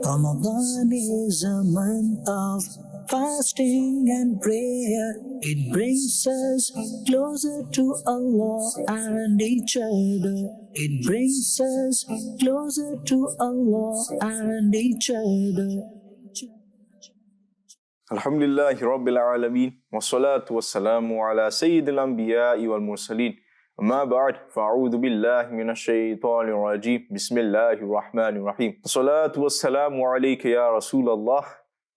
Ramadan is a month of fasting and prayer. It brings us closer to Allah and each other. It brings us closer to Allah and each other. Alhamdulillahi Rabbil Alameen, wa salatu wa salamu ala Sayyidil Anbiya'i wal Mursaleen. Amma ba'd, fa'udhu billahi minash shaytanir rajeem. Bismillahir Rahmanir Rahim. Salatu wa salamu alayka ya Rasulallah,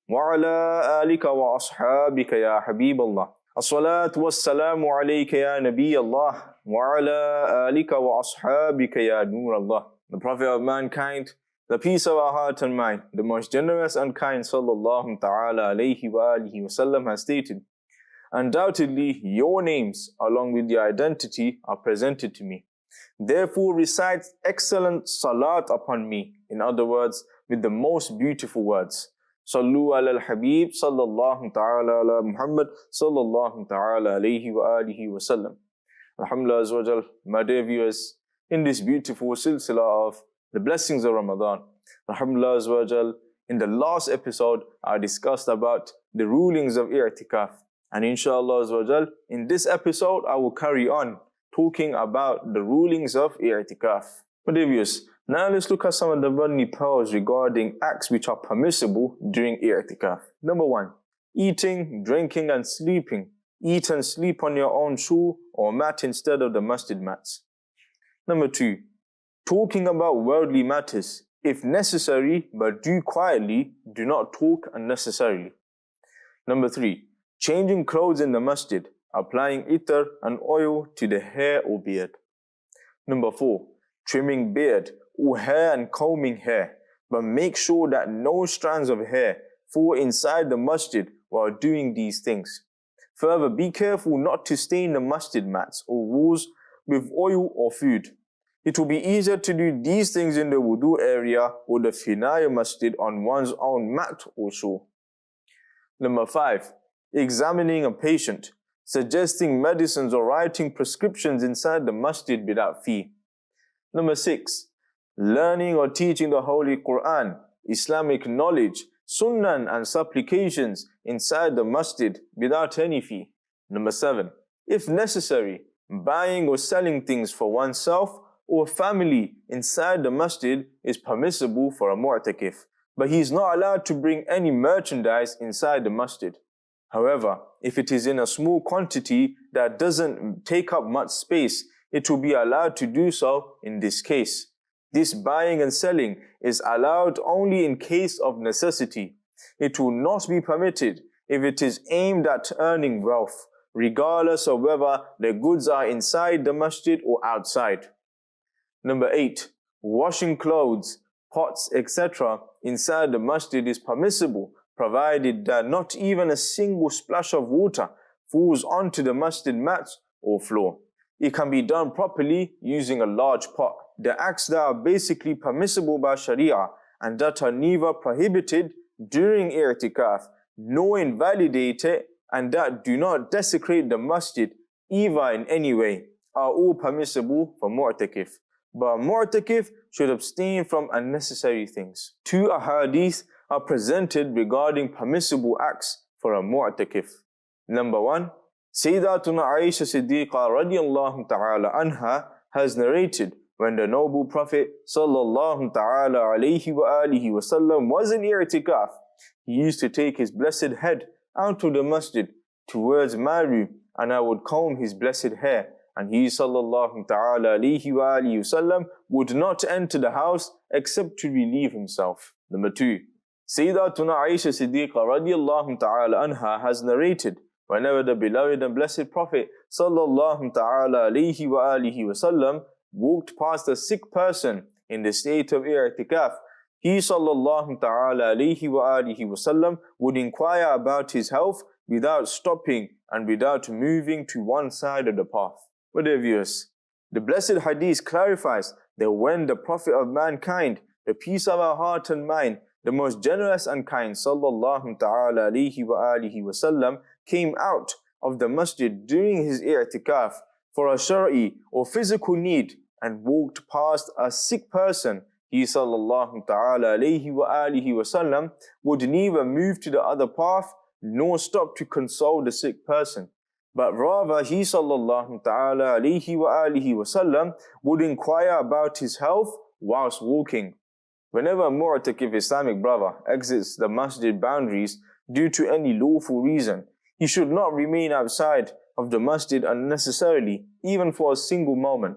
wa ala alika wa ashabika ya Habiballah. As-salatu wa salamu alayka ya Nabiyallah, wa ala alika wa ashabika ya Nurallah. The Prophet of mankind, the peace of our heart and mind, the most generous and kind sallallahu ta'ala alayhi wa alihi wasallam has stated, undoubtedly your names along with your identity are presented to me. Therefore recite excellent salat upon me, in other words, with the most beautiful words. Sallu ala al-Habib sallallahu ta'ala ala Muhammad sallallahu ta'ala alayhi wa alihi wasallam. Alhamdulillah azza wa jal, my dear viewers, in this beautiful silsila of the blessings of Ramadan, alhamdulillah azza wa jal, in the last episode I discussed about the rulings of i'tikaf, and inshallah azza wa jal, in this episode I will carry on talking about the rulings of i'tikaf. My dear viewers, now let's look at some of the Madani powers regarding acts which are permissible during i'tikaf. Number 1, eating, drinking and sleeping. Eat and sleep on your own shoe or mat instead of the masjid mats. Number 2, talking about worldly matters. If necessary, but do quietly, do not talk unnecessarily. Number 3, changing clothes in the masjid, applying itar and oil to the hair or beard. Number 4, trimming beard or hair and combing hair, but make sure that no strands of hair fall inside the masjid while doing these things. Further, be careful not to stain the masjid mats or walls with oil or food. It will be easier to do these things in the wudu area or the finaya masjid on one's own mat or shore. Number 5, examining a patient, suggesting medicines or writing prescriptions inside the masjid without fee. Number 6, learning or teaching the Holy Quran, Islamic knowledge, Sunnah and supplications inside the masjid without any fee. Number 7, if necessary, buying or selling things for oneself or family inside the masjid is permissible for a mu'takif, but he is not allowed to bring any merchandise inside the masjid. However, if it is in a small quantity that doesn't take up much space, it will be allowed to do so in this case. This buying and selling is allowed only in case of necessity. It will not be permitted if it is aimed at earning wealth, regardless of whether the goods are inside the masjid or outside. Number 8, washing clothes, pots, etc. inside the masjid is permissible, provided that not even a single splash of water falls onto the masjid mats or floor. It can be done properly using a large pot. The acts that are basically permissible by Sharia and that are neither prohibited during i'tikaf nor invalidated and that do not desecrate the masjid either in any way are all permissible for mu'takif. But a mu'takif should abstain from unnecessary things. 2 ahadith are presented regarding permissible acts for a mu'takif. Number 1, Sayyidatuna Aisha Siddiqa radiyallahu ta'ala anha has narrated when the noble Prophet sallallahu ta'ala alayhi wa alihi wasallam was in i'tikaf, he used to take his blessed head out of the masjid towards my room and I would comb his blessed hair, and he sallallahu ta'ala alayhi wa alihi wasallam would not enter the house except to relieve himself. Number 2, Sayyidatuna Aisha Siddiqa radiyallahu ta'ala anha has narrated whenever the beloved and blessed Prophet sallallahu ta'ala alayhi wa alihi wasallam walked past a sick person in the state of i'tikaf, he sallallahu ta'ala alayhi wa alihi wasallam would inquire about his health without stopping and without moving to one side of the path. My dear viewers, the blessed hadith clarifies that when the Prophet of mankind, the peace of our heart and mind, the most generous and kind sallallahu ta'ala alayhi wa alihi wasallam came out of the masjid during his i'tikaf for a shar'i or physical need and walked past a sick person he sallallahu ta'ala alayhi wa alihi wasallam would neither move to the other path nor stop to console the sick person, but rather he sallallahu ta'ala alayhi wa alihi wasallam would inquire about his health whilst walking. Whenever a mu'takif Islamic brother exits the masjid boundaries due to any lawful reason, he should not remain outside of the masjid unnecessarily, even for a single moment.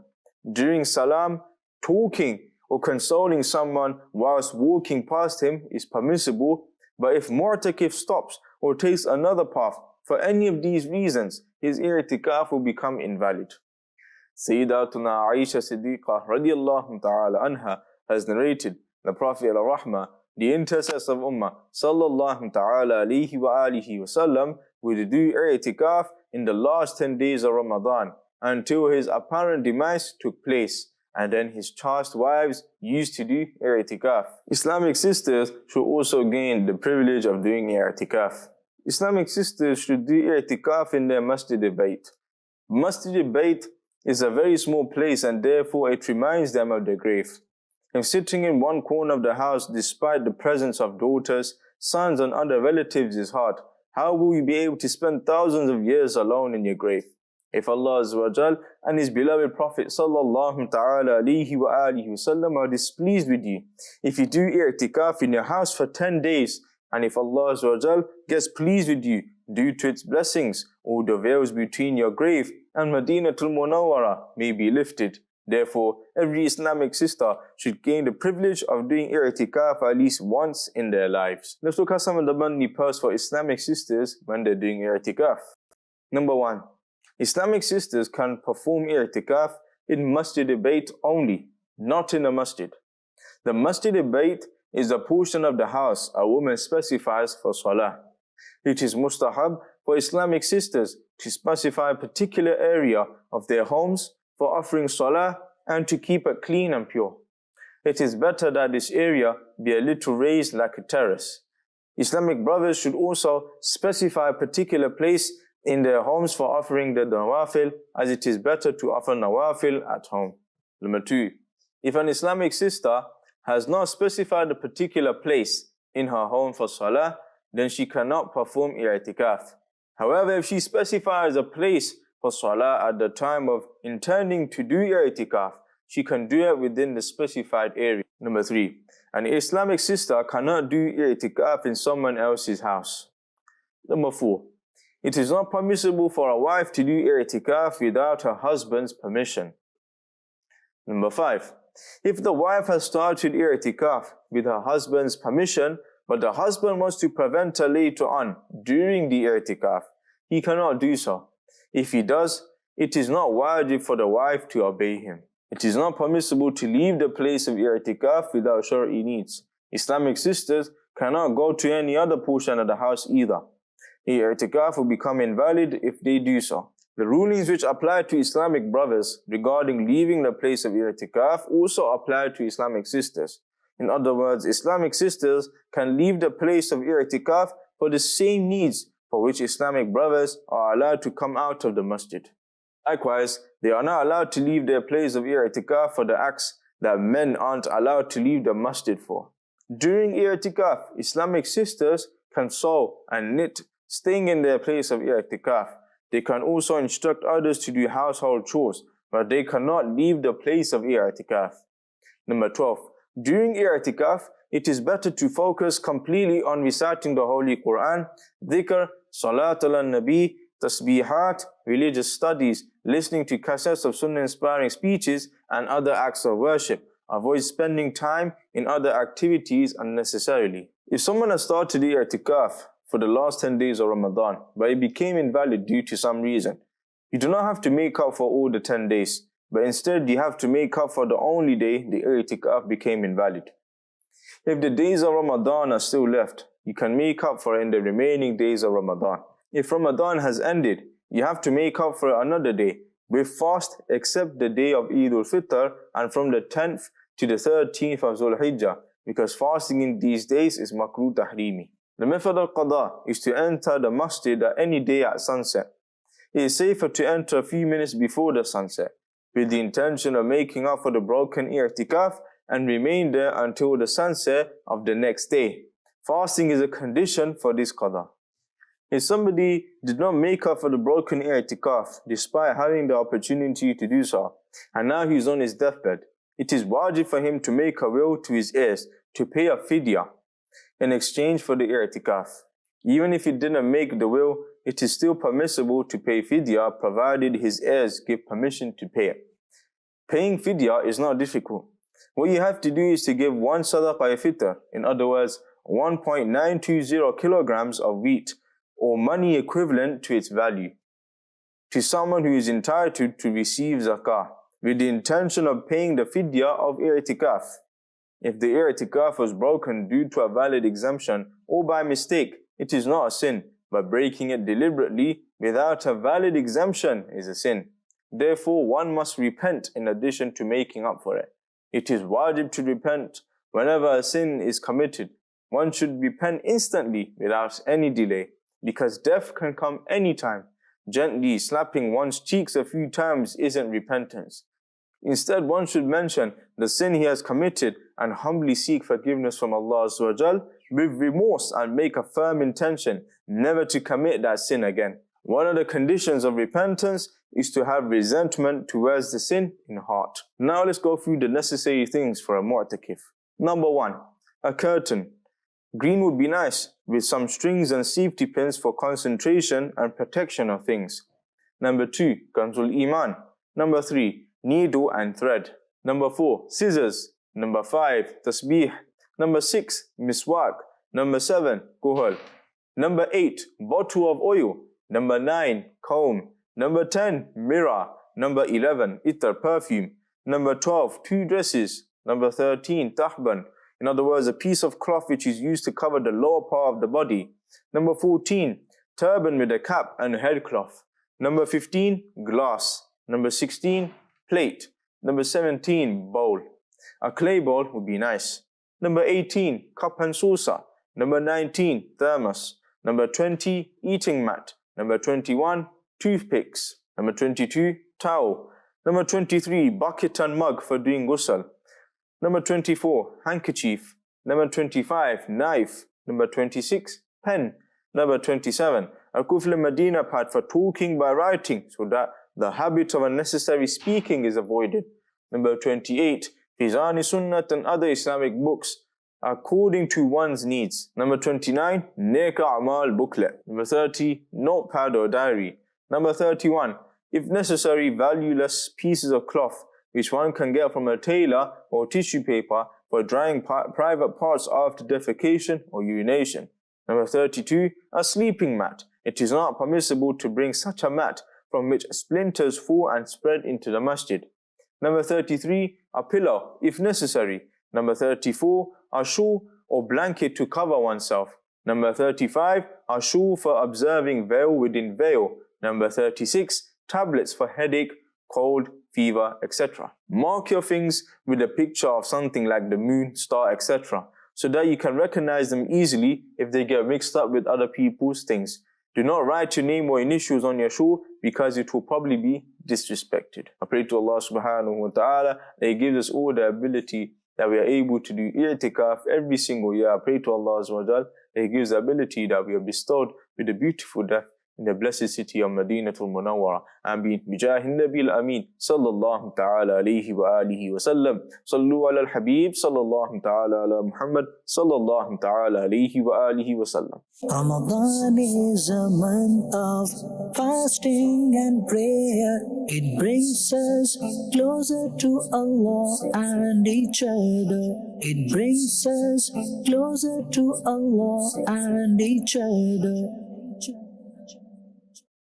During salam, talking or consoling someone whilst walking past him is permissible, but if mu'takif stops or takes another path for any of these reasons, his i'tikaf will become invalid. Sayyidatuna Aisha Siddiqa radiallahu ta'ala anha has narrated the Prophet al-Rahmah, the intercessor of Ummah, sallallahu ta'ala alayhi wa alihi wasallam, would do i'tikaf in the last 10 days of Ramadan until his apparent demise took place, and then his chaste wives used to do i'tikaf. Islamic sisters should also gain the privilege of doing i'tikaf. Islamic sisters should do i'tikaf in their masjid-e-bayt. Masjid-e-bayt is a very small place, and therefore it reminds them of their grave. If sitting in one corner of the house despite the presence of daughters, sons and other relatives is hard, how will you be able to spend thousands of years alone in your grave? If Allah Azza wa Jal and His beloved Prophet sallallahu ta'ala alayhi wa alihi wasallam are displeased with you, if you do i'tikaf in your house for 10 days, and if Allah Azza wa Jal gets pleased with you due to its blessings, all the veils between your grave and Madinatul Munawwara may be lifted. Therefore, every Islamic sister should gain the privilege of doing i'tikaf at least once in their lives. Let's look at some of the money perks for Islamic sisters when they're doing i'tikaf. Number 1. Islamic sisters can perform i'tikaf in masjid-e-bayt only, not in a masjid. The masjid-e-bayt is a portion of the house a woman specifies for salah. It is mustahab for Islamic sisters to specify a particular area of their homes for offering salah and to keep it clean and pure. It is better that this area be a little raised like a terrace. Islamic brothers should also specify a particular place in their homes for offering the nawafil, as it is better to offer nawafil at home. Number 2. If an Islamic sister has not specified a particular place in her home for salah, then she cannot perform i'tikaf. However, if she specifies a place for salah at the time of intending to do i'tikaf, she can do it within the specified area. Number 3. An Islamic sister cannot do i'tikaf in someone else's house. Number 4. It is not permissible for a wife to do i'tikaf without her husband's permission. Number 5. If the wife has started i'tikaf with her husband's permission, but the husband wants to prevent her later on during the i'tikaf, he cannot do so. If he does, it is not wajib for the wife to obey him. It is not permissible to leave the place of i'tikaf without shar'i needs. Islamic sisters cannot go to any other portion of the house either. I'tikaf will become invalid if they do so. The rulings which apply to Islamic brothers regarding leaving the place of i'tikaf also apply to Islamic sisters. In other words, Islamic sisters can leave the place of i'tikaf for the same needs for which Islamic brothers are allowed to come out of the masjid. Likewise, they are not allowed to leave their place of i'tikaf for the acts that men aren't allowed to leave the masjid for. During i'tikaf, Islamic sisters can sew and knit, staying in their place of i'tikaf. They can also instruct others to do household chores, but they cannot leave the place of i'tikaf. Number 12. During i'tikaf, it is better to focus completely on reciting the Holy Quran, dhikr, salat al-nabi, tasbihat, religious studies, listening to cassettes of Sunnah-inspiring speeches, and other acts of worship. Avoid spending time in other activities unnecessarily. If someone has started the i'tikaf for the last 10 days of Ramadan, but it became invalid due to some reason, you do not have to make up for all the 10 days, but instead you have to make up for the only day the i'tikaf became invalid. If the days of Ramadan are still left, you can make up for it in the remaining days of Ramadan. If Ramadan has ended, you have to make up for another day with fast except the day of Eid al-Fitr and from the 10th to the 13th of Dhul Hijjah, because fasting in these days is makruh tahrimi. The method of qada is to enter the masjid at any day at sunset. It is safer to enter a few minutes before the sunset, with the intention of making up for the broken i'tikaf and remain there until the sunset of the next day. Fasting is a condition for this qada. If somebody did not make up for the broken i'tikaf despite having the opportunity to do so, and now he is on his deathbed, it is wajib for him to make a will to his heirs to pay a fidya in exchange for the i'tikaf. Even if he didn't make the will, it is still permissible to pay fidya provided his heirs give permission to pay it. Paying fidya is not difficult. What you have to do is to give one sadaqah fitr, in other words, 1.920 kilograms of wheat, or money equivalent to its value, to someone who is entitled to receive zakah, with the intention of paying the fidya of i'tikaf. If the i'tikaf was broken due to a valid exemption or by mistake, it is not a sin, but breaking it deliberately without a valid exemption is a sin. Therefore, one must repent in addition to making up for it. It is wajib to repent whenever a sin is committed. One should repent instantly without any delay, because death can come anytime. Gently slapping one's cheeks a few times isn't repentance. Instead, one should mention the sin he has committed and humbly seek forgiveness from Allah Azza wa Jal with remorse and make a firm intention never to commit that sin again. One of the conditions of repentance is to have resentment towards the sin in heart. Now let's go through the necessary things for a mu'takif. Number 1, a curtain. Green would be nice, with some strings and safety pins for concentration and protection of things. Number 2, Kanzul Iman. Number 3, needle and thread. Number 4, scissors. Number 5, tasbih. Number 6, miswak. Number 7, kuhal. Number 8, bottle of oil. Number 9, comb. Number 10, mirror. Number 11, itar, perfume. Number 12, 2 dresses. Number 13, tahban. In other words, a piece of cloth which is used to cover the lower part of the body. Number 14, turban with a cap and a headcloth. Number 15, glass. Number 16, plate. Number 17, bowl. A clay bowl would be nice. Number 18, cup and saucer. Number 19, thermos. Number 20, eating mat. Number 21, toothpicks. Number 22, towel. Number 23, bucket and mug for doing ghusl. Number 24, handkerchief. Number 25, knife. Number 26, pen. Number 27, a kufl Medina pad for talking by writing, so that the habit of unnecessary speaking is avoided. Number 28, Fizani Sunnat and other Islamic books according to one's needs. Number 29, Neka Amal booklet. Number 30, notepad or diary. Number 31, if necessary, valueless pieces of cloth which one can get from a tailor or tissue paper for drying private parts after defecation or urination. Number 32, a sleeping mat. It is not permissible to bring such a mat from which splinters fall and spread into the masjid. Number 33, a pillow, if necessary. Number 34, a shawl or blanket to cover oneself. Number 35, a shawl for observing veil within veil. Number 36, tablets for headache, cold, fever, etc. Mark your things with a picture of something like the moon, star, etc. so that you can recognize them easily if they get mixed up with other people's things. Do not write your name or initials on your shawl because it will probably be disrespected. I pray to Allah subhanahu wa ta'ala that He gives us all the ability that we are able to do i'tikaf every single year. I pray to Allah azza wa jal that He gives the ability that we are bestowed with a beautiful death in the blessed city of Madinatul Munawwara. Ameen. Bijahin Nabil Ameen. Sallallahu ta'ala alayhi wa alihi wa sallam. Sallu ala al-Habib. Sallallahu ta'ala ala Muhammad. Sallallahu ta'ala alayhi wa alihi wa sallam. Ramadan is a month of fasting and prayer. It brings us closer to Allah and each other. It brings us closer to Allah and each other.